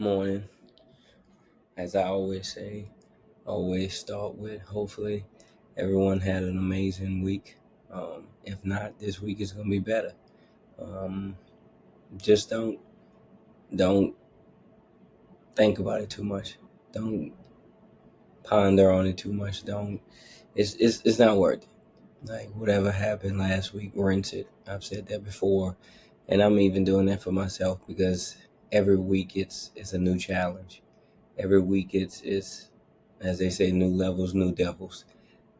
Morning. As I always say, always start with hopefully everyone had an amazing week. If not, this week is gonna be better. Um, just don't think about it too much. Don't ponder on it too much. Don't. It's not worth it. Like whatever happened last week, rinse it. I've said that before, and I'm even doing that for myself because every week it's a new challenge. Every week it's as they say, new levels, new devils.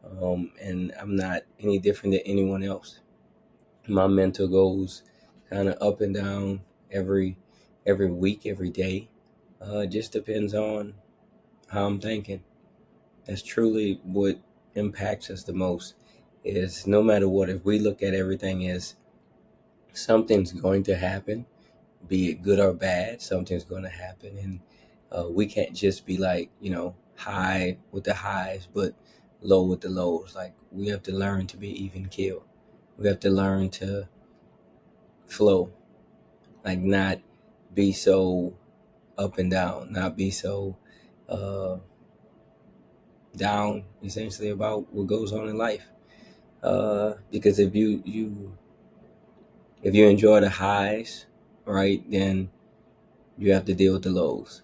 And I'm not any different than anyone else. My mental goes kind of up and down every week, every day. It just depends on how I'm thinking. That's truly what impacts us the most. Is no matter what, if we look at everything as something's going to happen, be it good or bad, something's going to happen, and we can't just be like high with the highs, but low with the lows. Like we have to learn to be even keel. We have to learn to flow, like not be so up and down, not be so uh, down. Essentially, about what goes on in life. Because if you enjoy the highs, right, then you have to deal with the lows.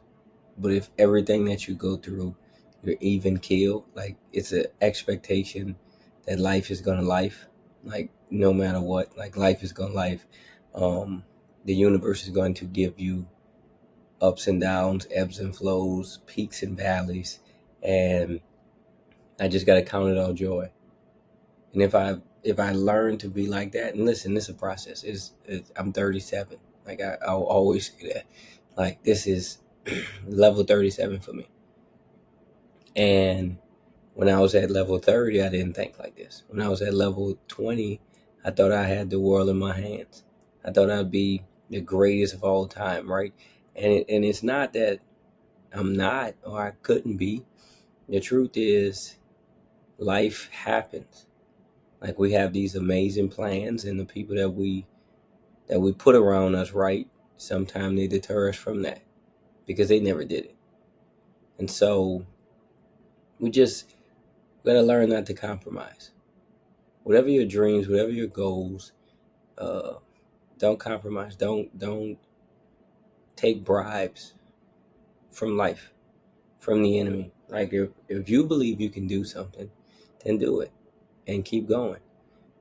But if everything that you go through, you're even keel, like it's an expectation that life is gonna life, like no matter what, like life is gonna life. Um, the universe is going to give you ups and downs, ebbs and flows, peaks and valleys, and I just gotta count it all joy. And if I learn to be like that, and listen, this is a process. I'm 37. Like I'll always say that. Like this is level 37 for me. And when I was at level 30, I didn't think like this. When I was at level 20, I thought I had the world in my hands. I thought I'd be the greatest of all time, right? And it's not that I'm not or I couldn't be. The truth is, life happens. Like we have these amazing plans, and the people that we put around us, right? Sometimes they deter us from that because they never did it. And so we just gotta learn not to compromise. Whatever your dreams, whatever your goals, uh, don't compromise. Don't take bribes from life, from the enemy. Like if you believe you can do something, then do it and keep going.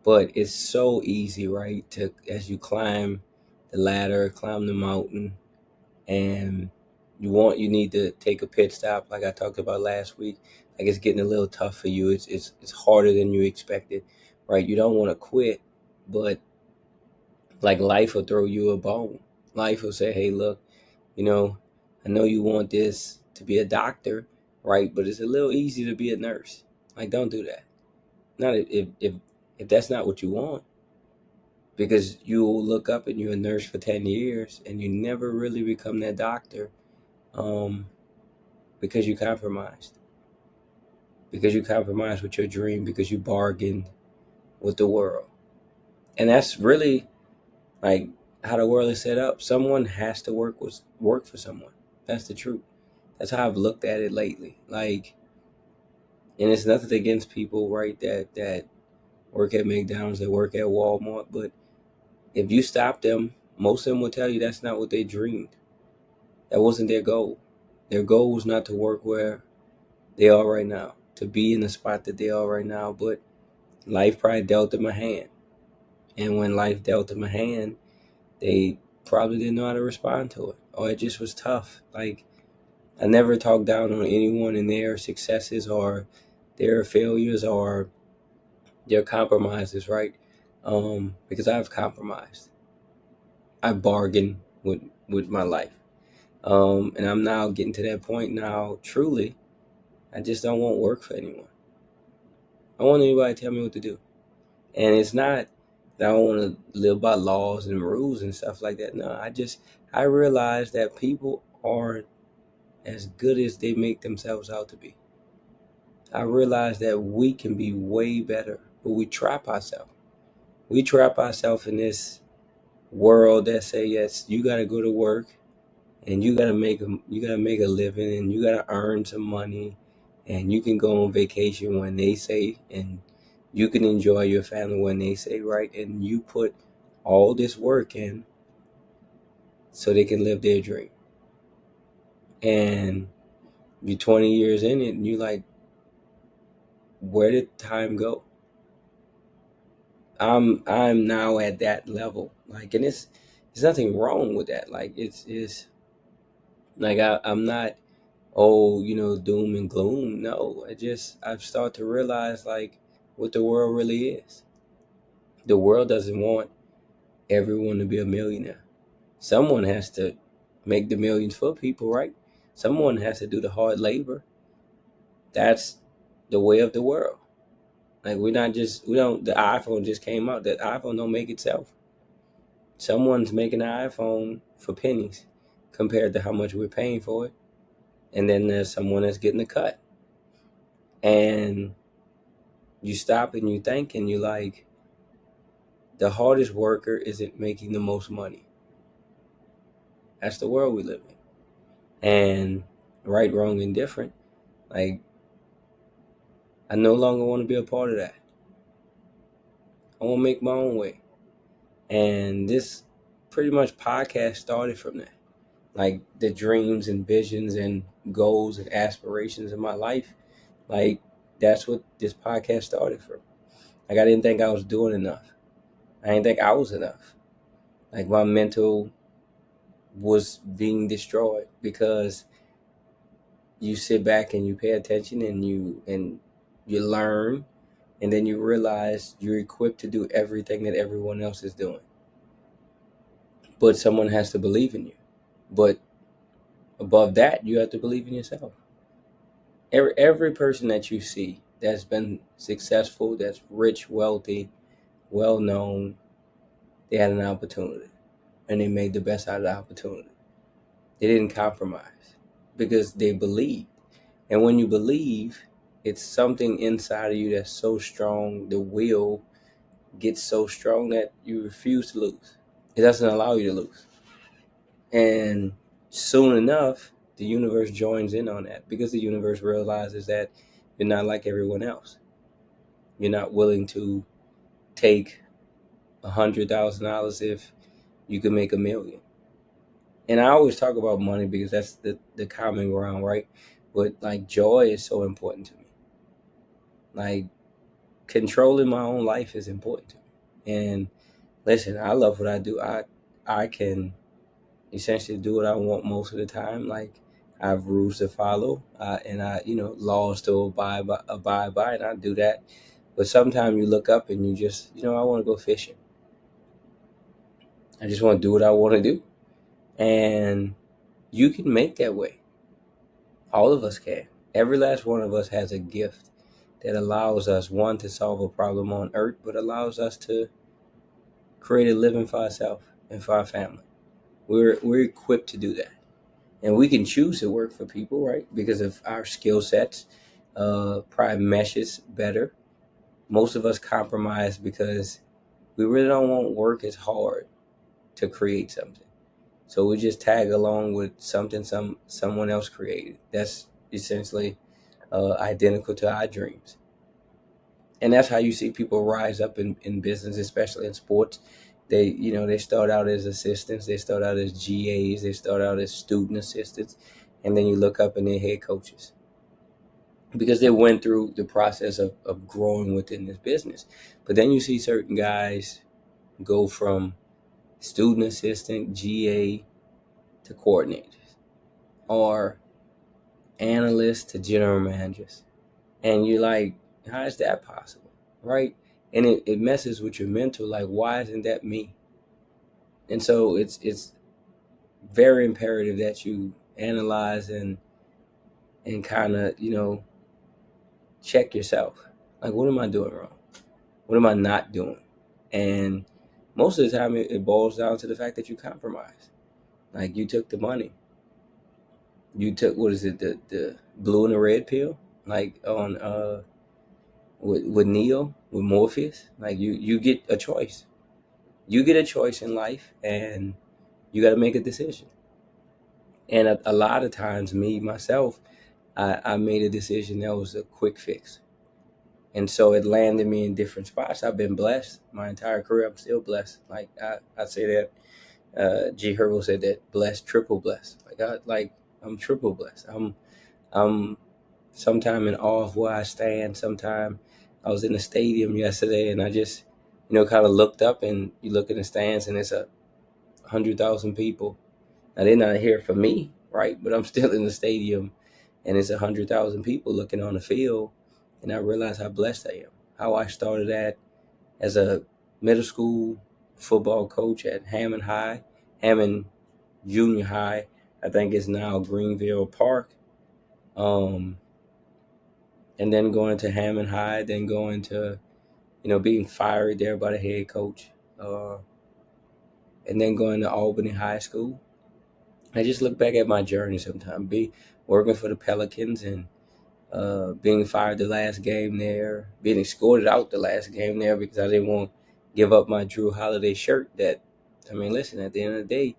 But it's so easy, right? To as you climb the ladder, climb the mountain, and you need to take a pit stop, like I talked about last week. Like it's getting a little tough for you. It's harder than you expected, right? You don't want to quit, but like life will throw you a bone. Life will say, "Hey, look, you know, I know you want this to be a doctor, right? But it's a little easy to be a nurse. Like, don't do that. Not if that's not what you want, because you'll look up and you're a nurse for 10 years and you never really become that doctor, um, because you compromised, because you compromised with your dream, because you bargained with the world, and that's really like how the world is set up. Someone has to work for someone. That's the truth. That's how I've looked at it lately. Like, and it's nothing against people, right? That work at McDonald's, that work at Walmart, but if you stop them, most of them will tell you that's not what they dreamed. That wasn't their goal. Their goal was not to work where they are right now, to be in the spot that they are right now. But life probably dealt them a hand, and when life dealt them a hand, they probably didn't know how to respond to it, or it just was tough. Like I never talk down on anyone in their successes or their failures or their compromises, right? Because I've compromised. I bargained with my life. And I'm now getting to that point now, truly, I just don't want work for anyone. I don't want anybody to tell me what to do. And it's not that I don't want to live by laws and rules and stuff like that. No, I realize that people aren't as good as they make themselves out to be. I realize that we can be way better, but we trap ourselves. We trap ourselves in this world that say, yes, you got to go to work and you gotta make a living, and you gotta earn some money, and you can go on vacation when they say, and you can enjoy your family when they say, right? And you put all this work in so they can live their dream. And you're 20 years in it, and you like, where did time go? I'm now at that level, like, and it's there's nothing wrong with that. Like, it's like I'm not, oh, doom and gloom. No, I've started to realize like what the world really is. The world doesn't want everyone to be a millionaire. Someone has to make the millions for people, right? Someone has to do the hard labor. That's the way of the world. Like, we don't, the iPhone just came out. The iPhone don't make itself. Someone's making an iPhone for pennies compared to how much we're paying for it. And then there's someone that's getting a cut. And you stop and you think and you like, the hardest worker isn't making the most money. That's the world we live in. And right, wrong, and different. Like, I no longer want to be a part of that. I want to make my own way. And this pretty much podcast started from that. Like, the dreams and visions and goals and aspirations in my life. Like, that's what this podcast started from. Like, I didn't think I was doing enough. I didn't think I was enough. Like, my mental was being destroyed because you sit back and you pay attention and you learn, and then you realize you're equipped to do everything that everyone else is doing. But someone has to believe in you. But above that, you have to believe in yourself. Every person that you see that's been successful, that's rich, wealthy, well known, they had an opportunity and they made the best out of the opportunity. They didn't compromise because they believed. And when you believe, it's something inside of you that's so strong, the will gets so strong that you refuse to lose. It doesn't allow you to lose. And soon enough, the universe joins in on that because the universe realizes that you're not like everyone else. You're not willing to take $100,000 if you can make 1 million. And I always talk about money because that's the common ground, right? But like, joy is so important to me. Like, controlling my own life is important to me. And listen, I love what I do. I can essentially do what I want most of the time. Like, I have rules to follow, and laws to abide by, and I do that. But sometimes you look up and you just, I want to go fishing. I just want to do what I want to do, and you can make that way. All of us can. Every last one of us has a gift that allows us, one, to solve a problem on earth, but allows us to create a living for ourselves and for our family. We're equipped to do that, and we can choose to work for people, right? Because of our skill sets, probably meshes better. Most of us compromise because we really don't want work as hard to create something. So we just tag along with something someone else created. That's essentially identical to our dreams. And that's how you see people rise up in business, especially in sports. They start out as assistants, they start out as GAs, they start out as student assistants, and then you look up and they're head coaches because they went through the process of growing within this business. But then you see certain guys go from student assistant, GA, to coordinators, or analysts to general managers. And you're like, how is that possible? Right? And it messes with your mental, like, why isn't that me? And so it's very imperative that you analyze and kind of, check yourself. Like, what am I doing wrong? What am I not doing? And most of the time it boils down to the fact that you compromise. Like, you took the money. You took, what is it, the blue and the red pill? Like, on with Neo, with Morpheus. Like, you get a choice. You get a choice in life, and you got to make a decision. And a lot of times, me myself, I made a decision that was a quick fix, and so it landed me in different spots. I've been blessed my entire career. I'm still blessed. Like I say that. G Herbo said that blessed, triple blessed. I'm triple blessed. I'm sometime in awe of where I stand. Sometime I was in the stadium yesterday, and I just kind of looked up, and you look in the stands, and it's 100,000 people. Now they're not here for me, right? But I'm still in the stadium, and it's 100,000 people looking on the field, and I realize how blessed I am. How I started at as a middle school football coach at Hammond Junior High. I think it's now Greenville Park. Um, and then going to Hammond High, then going to being fired there by the head coach, uh, and then going to Albany High School. I just look back at my journey sometimes, be working for the Pelicans and being fired the last game there, being escorted out the last game there because I didn't want to give up my Drew Holiday shirt. Listen, at the end of the day,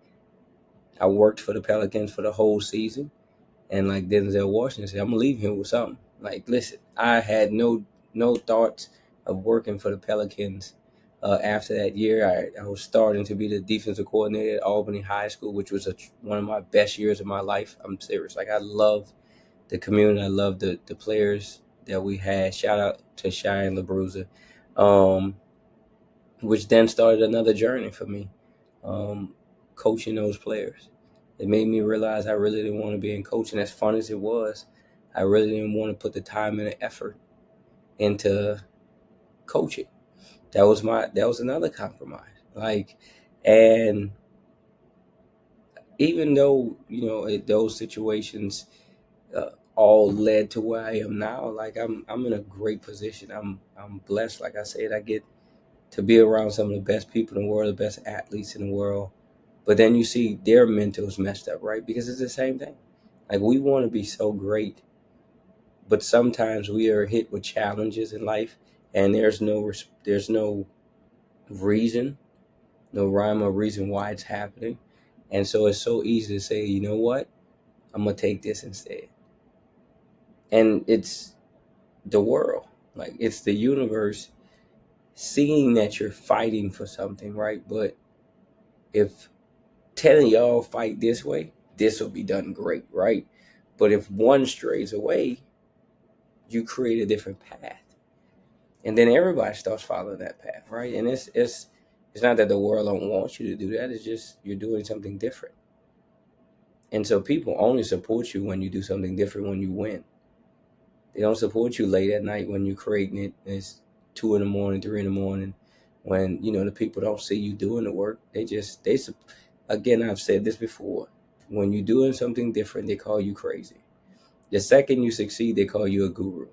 I worked for the Pelicans for the whole season. And like Denzel Washington said, I'm gonna leave him with something. Like, listen, I had no thoughts of working for the Pelicans. After that year, I was starting to be the defensive coordinator at Albany High School, which was one of my best years of my life. I'm serious. Like, I love the community. I love the players that we had. Shout out to Cheyenne LaBruza, um, which then started another journey for me, um, coaching those players. It made me realize I really didn't want to be in coaching. As fun as it was, I really didn't want to put the time and the effort into coaching. That was another compromise. Like, and even though those situations all led to where I am now, like I'm in a great position. I'm blessed. Like I said, I get to be around some of the best people in the world, the best athletes in the world. But then you see their mentals messed up, right? Because it's the same thing. Like, we want to be so great, but sometimes we are hit with challenges in life, and there's no reason, no rhyme or reason why it's happening, and so it's so easy to say, you know what, I'm gonna take this instead, and it's the world, like it's the universe seeing that you're fighting for something, right? But if telling y'all fight this way, this will be done great, right? But if one strays away, you create a different path, and then everybody starts following that path, right? And it's not that the world don't want you to do that. It's just you're doing something different, and so people only support you when you do something different. When you win, they don't support you late at night when you're creating it. And it's 2 in the morning, 3 in the morning, when the people don't see you doing the work. Again, I've said this before. When you're doing something different, they call you crazy. The second you succeed, they call you a guru.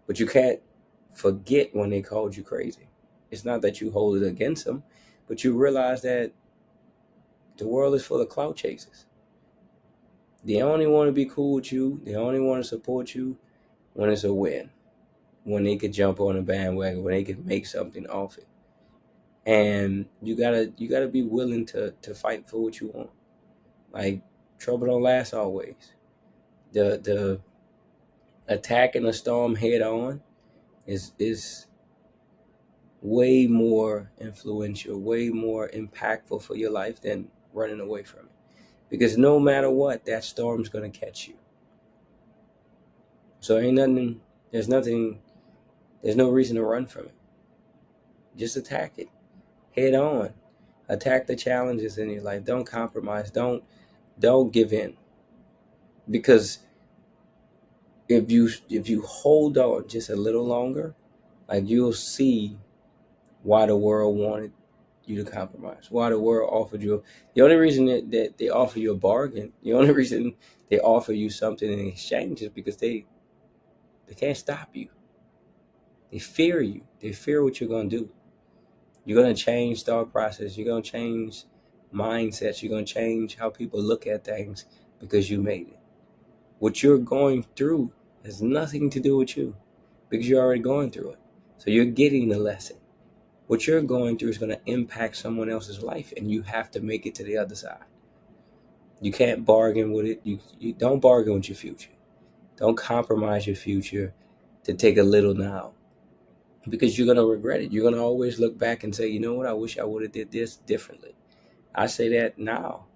But you can't forget when they called you crazy. It's not that you hold it against them, but you realize that the world is full of clout chasers. They only want to be cool with you. They only want to support you when it's a win, when they could jump on a bandwagon, when they could make something off it. And you gotta be willing to fight for what you want. Like, trouble don't last always. The attacking a storm head on is way more influential, way more impactful for your life than running away from it. Because no matter what, that storm's gonna catch you. So ain't nothing. There's nothing. There's no reason to run from it. Just attack it head on. Attack the challenges in your life. Don't compromise. Don't give in. Because if you hold on just a little longer, like, you'll see why the world wanted you to compromise. Why the world offered you. The only reason that they offer you a bargain, the only reason they offer you something in exchange is because they can't stop you. They fear you. They fear what you're gonna do. You're gonna change thought process. You're gonna change mindsets. You're gonna change how people look at things because you made it. What you're going through has nothing to do with you because you're already going through it. So you're getting the lesson. What you're going through is going to impact someone else's life, and you have to make it to the other side. You can't bargain with it. You don't bargain with your future. Don't compromise your future to take a little now, because you're gonna regret it. You're gonna always look back and say, you know what, I wish I would have did this differently. I say that now.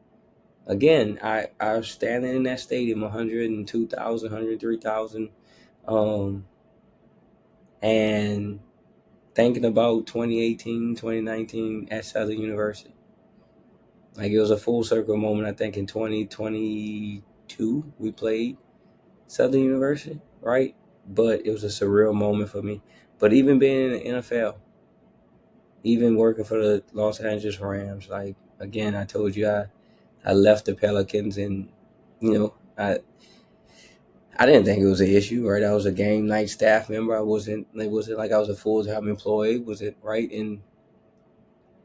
Again, I was standing in that stadium, 102,000, 103,000, and thinking about 2018, 2019 at Southern University. Like, it was a full circle moment. I think in 2022 we played Southern University, right? But it was a surreal moment for me. But even being in the NFL, even working for the Los Angeles Rams, like, again, I told you I left the Pelicans, and you know, I didn't think it was an issue, right? I was a game night staff member. I wasn't, it wasn't like I was a full time employee, was it, right? And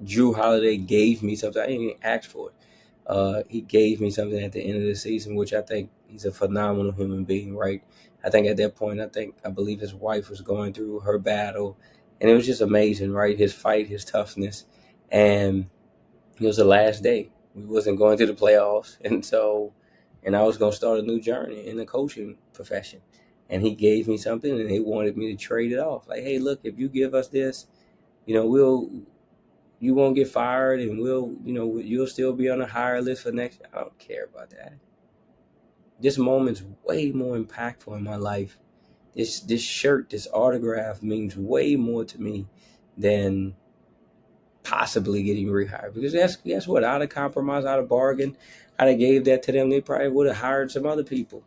Drew Holiday gave me something. I didn't even ask for it. He gave me something at the end of the season, which I think he's a phenomenal human being, right? I think at that point, I believe his wife was going through her battle, and it was just amazing, right? His fight, his toughness, and it was the last day. We wasn't going to the playoffs, and I was going to start a new journey in the coaching profession. And he gave me something, and he wanted me to trade it off. Like, hey, look, if you give us this, you won't get fired, and you'll still be on a higher list for next. I don't care about that. This moment's way more impactful in my life. This shirt, this autograph means way more to me than possibly getting rehired. Because guess what? I'd have compromised, I'd have bargained, I'd have gave that to them. They probably would have hired some other people.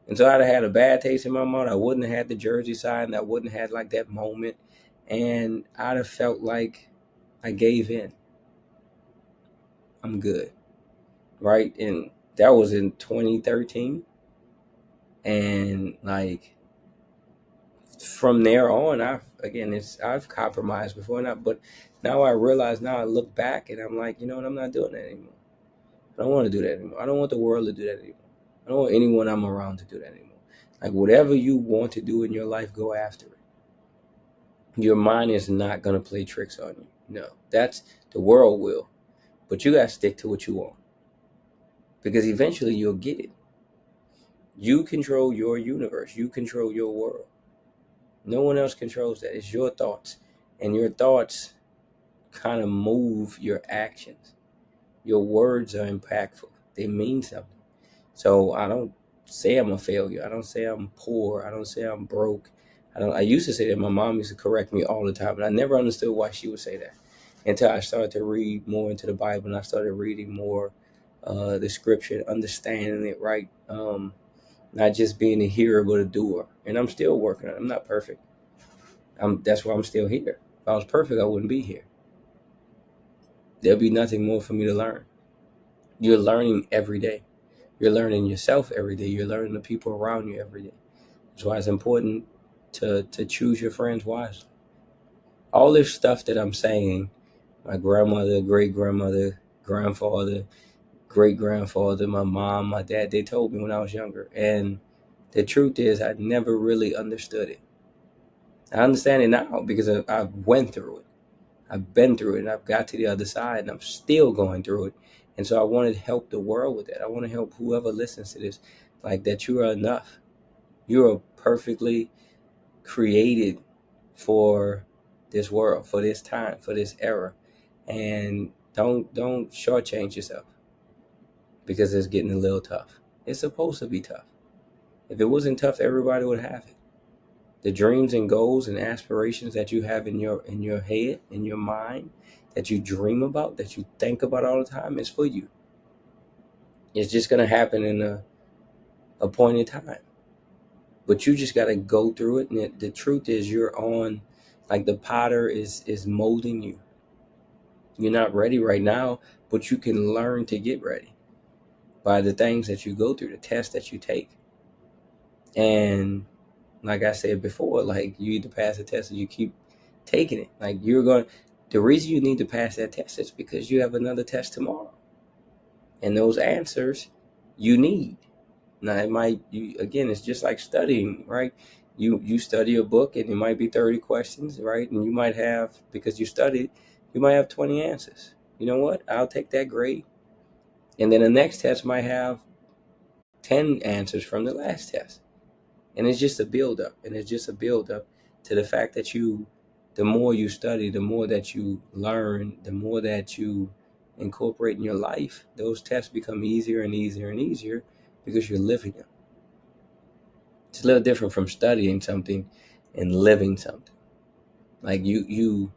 And so I'd have had a bad taste in my mouth. I wouldn't have had the jersey signed. I wouldn't have had like that moment. And I'd have felt like I gave in. I'm good. Right? And that was in 2013. And like, from there on, I've compromised before, but now I realize, now I look back and I'm like, you know what, I'm not doing that anymore. I don't want to do that anymore. I don't want the world to do that anymore. I don't want anyone I'm around to do that anymore. Like, whatever you want to do in your life, go after it. Your mind is not gonna play tricks on you. No, that's the world will, but you gotta stick to what you want, because eventually you'll get it. You control your universe. You control your world. No one else controls that. It's your thoughts, and your thoughts kind of move your actions. Your words are impactful. They mean something. So I don't say I'm a failure. I don't say I'm poor. I don't say I'm broke. I used to say that. My mom used to correct me all the time, and I never understood why she would say that until I started to read more into the Bible, and I started reading more the scripture, understanding it right. Not just being a hearer, but a doer. And I'm still working on it. I'm not perfect. That's why I'm still here. If I was perfect, I wouldn't be here. There'll be nothing more for me to learn. You're learning every day. You're learning yourself every day. You're learning the people around you every day. That's why it's important to choose your friends wisely. All this stuff that I'm saying, my grandmother, great grandmother, grandfather, great grandfather, my mom, my dad, they told me when I was younger. And the truth is, I never really understood it. I understand it now because I went through it. I've been through it, and I've got to the other side, and I'm still going through it. And so I want to help the world with that. I want to help whoever listens to this, like, that you are enough. You are perfectly created for this world, for this time, for this era. And don't shortchange yourself because it's getting a little tough. It's supposed to be tough. If it wasn't tough, everybody would have it. The dreams and goals and aspirations that you have in your head, in your mind, that you dream about, that you think about all the time, is for you. It's just gonna happen in a appointed time. But you just gotta go through it. And the truth is, you're on, like, the potter is molding you. You're not ready right now, but you can learn to get ready by the things that you go through, the tests that you take. And like I said before, like, you either pass the test or you keep taking it. Like, the reason you need to pass that test is because you have another test tomorrow. And those answers you need. Now, again, it's just like studying, right? You study a book and it might be 30 questions, right? And you might have, because you studied, you might have 20 answers. You know what? I'll take that grade. And then the next test might have 10 answers from the last test. And it's just a build up. And it's just a build up to the fact that the more you study, the more that you learn, the more that you incorporate in your life, those tests become easier and easier and easier because you're living them. It's a little different from studying something and living something. Like you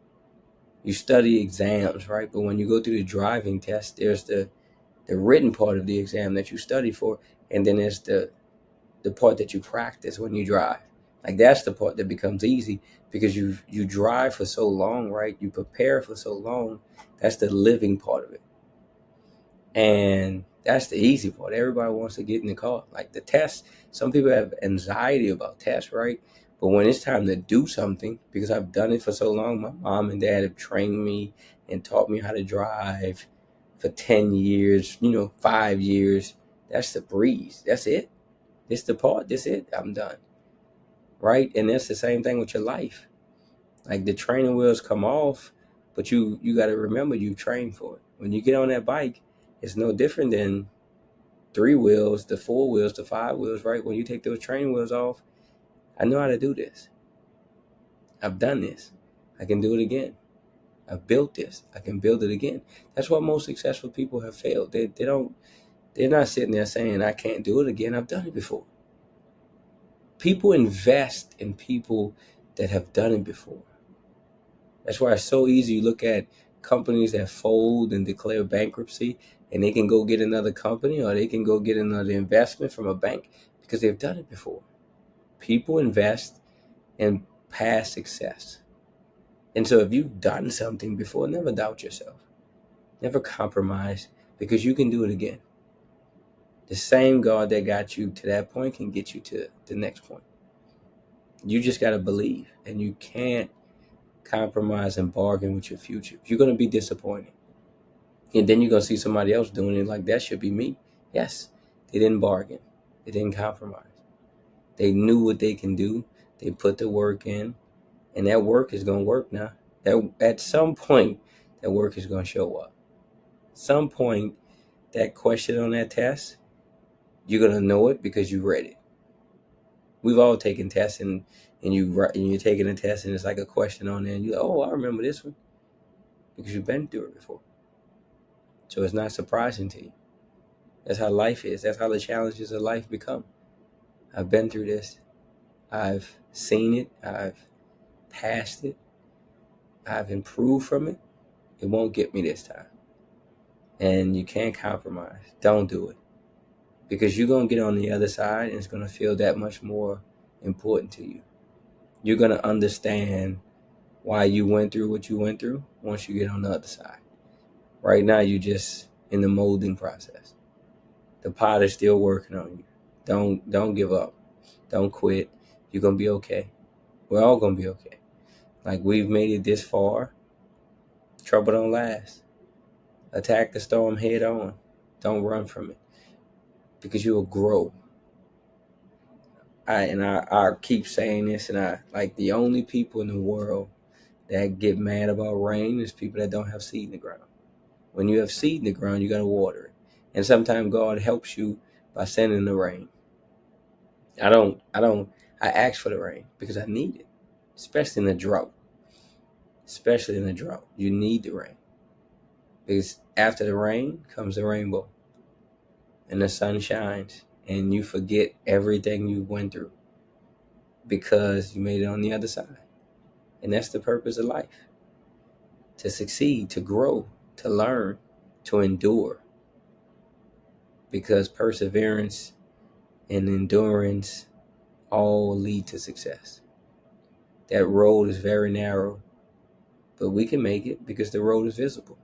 study exams, right? But when you go through the driving test, there's the written part of the exam that you study for, and then there's the part that you practice when you drive. Like that's the part that becomes easy because you drive for so long, right? You prepare for so long. That's the living part of it. And that's the easy part. Everybody wants to get in the car. Like the test, some people have anxiety about tests, right? But when it's time to do something, because I've done it for so long, my mom and dad have trained me and taught me how to drive for 10 years, 5 years. That's the breeze. That's it. This the part. This it. I'm done. Right? And that's the same thing with your life. Like the training wheels come off, but you got to remember you trained for it. When you get on that bike, it's no different than three wheels, the four wheels, the five wheels, right? When you take those training wheels off, I know how to do this. I've done this. I can do it again. I've built this. I can build it again. That's why most successful people have failed. They're not sitting there saying, I can't do it again. I've done it before. People invest in people that have done it before. That's why it's so easy. You look at companies that fold and declare bankruptcy, and they can go get another company or they can go get another investment from a bank because they've done it before. People invest in past success. And so if you've done something before, never doubt yourself. Never compromise because you can do it again. The same God that got you to that point can get you to the next point. You just got to believe, and you can't compromise and bargain with your future. You're going to be disappointed. And then you're going to see somebody else doing it like that should be me. Yes, they didn't bargain. They didn't compromise. They knew what they can do. They put the work in, and that work is going to work now. That at some point, that work is going to show up. Some point, that question on that test, you're going to know it because you read it. We've all taken tests, and you're taking a test, and it's like a question on there, and you're like, oh, I remember this one because you've been through it before. So it's not surprising to you. That's how life is. That's how the challenges of life become. I've been through this. I've seen it. I've passed it. I've improved from it. It won't get me this time. And you can't compromise. Don't do it. Because you're going to get on the other side and it's going to feel that much more important to you. You're going to understand why you went through what you went through once you get on the other side. Right now, you're just in the molding process. The pot is still working on you. Don't give up. Don't quit. You're going to be okay. We're all going to be okay. Like we've made it this far. Trouble don't last. Attack the storm head on. Don't run from it because you will grow. I keep saying this, and I like the only people in the world that get mad about rain is people that don't have seed in the ground. When you have seed in the ground, you got to water it, and sometimes God helps you by sending the rain. I ask for the rain because I need it, especially in the drought. Especially in the drought, you need the rain because after the rain comes the rainbow, and the sun shines, and you forget everything you went through because you made it on the other side. And that's the purpose of life: to succeed, to grow, to learn, to endure. Because perseverance and endurance all lead to success. That road is very narrow, but we can make it because the road is visible.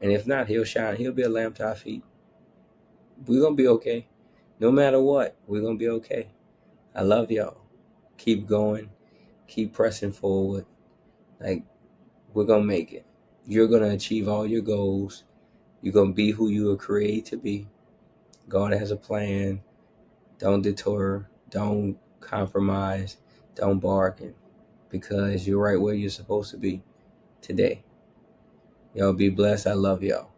And if not, he'll shine. He'll be a lamp to our feet. We're going to be okay. No matter what, we're going to be okay. I love y'all. Keep going. Keep pressing forward. Like, we're going to make it. You're going to achieve all your goals. You're going to be who you were created to be. God has a plan. Don't detour. Don't compromise. Don't bargain. Because you're right where you're supposed to be today. Y'all be blessed. I love y'all.